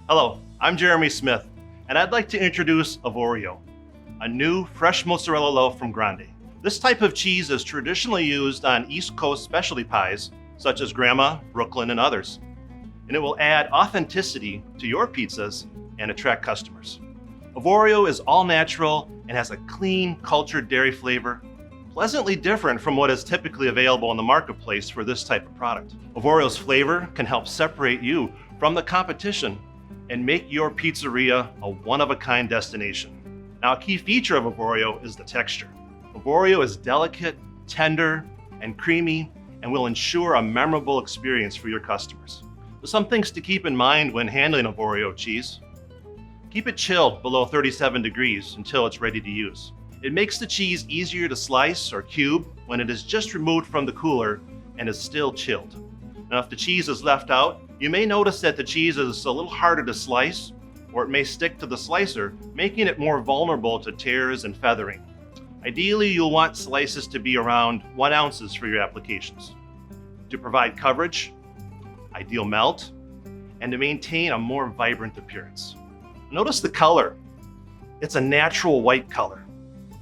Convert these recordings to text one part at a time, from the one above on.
Hello, I'm Jeremy Smith, and I'd like to introduce Avorio, a new fresh mozzarella loaf from Grande. This type of cheese is traditionally used on East Coast specialty pies, such as Grandma, Brooklyn, and others. And it will add authenticity to your pizzas and attract customers. Avorio is all natural and has a clean, cultured dairy flavor, pleasantly different from what is typically available in the marketplace for this type of product. Avorio's flavor can help separate you from the competition and make your pizzeria a one-of-a-kind destination. Now, a key feature of Avorio is the texture. Avorio is delicate, tender, and creamy, and will ensure a memorable experience for your customers. So some things to keep in mind when handling Avorio cheese. Keep it chilled below 37 degrees until it's ready to use. It makes the cheese easier to slice or cube when it is just removed from the cooler and is still chilled. Now, if the cheese is left out, you may notice that the cheese is a little harder to slice, or it may stick to the slicer, making it more vulnerable to tears and feathering. Ideally, you'll want slices to be around 1 ounce for your applications to provide coverage, ideal melt, and to maintain a more vibrant appearance. Notice the color. It's a natural white color,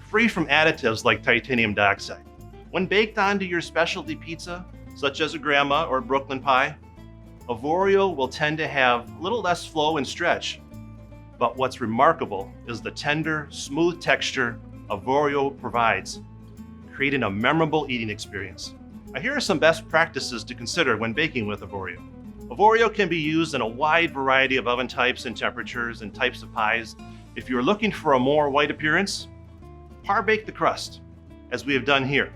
free from additives like titanium dioxide. When baked onto your specialty pizza, such as a Grandma or Brooklyn pie, Avorio will tend to have a little less flow and stretch. But what's remarkable is the tender, smooth texture Avorio provides, creating a memorable eating experience. Now, here are some best practices to consider when baking with Avorio. Avorio can be used in a wide variety of oven types and temperatures and types of pies. If you're looking for a more white appearance, par bake the crust, as we have done here,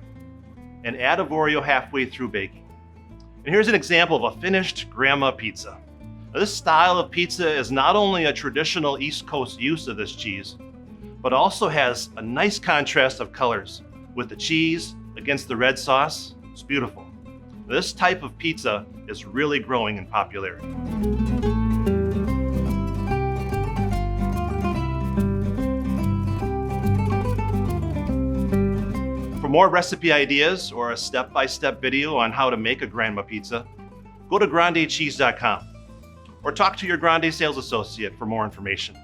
and add Avorio halfway through baking. And here's an example of a finished Grandma pizza. Now, this style of pizza is not only a traditional East Coast use of this cheese, but also has a nice contrast of colors with the cheese against the red sauce. It's beautiful. This type of pizza is really growing in popularity. For more recipe ideas or a step-by-step video on how to make a Grandma pizza, go to grandecheese.com or talk to your Grande sales associate for more information.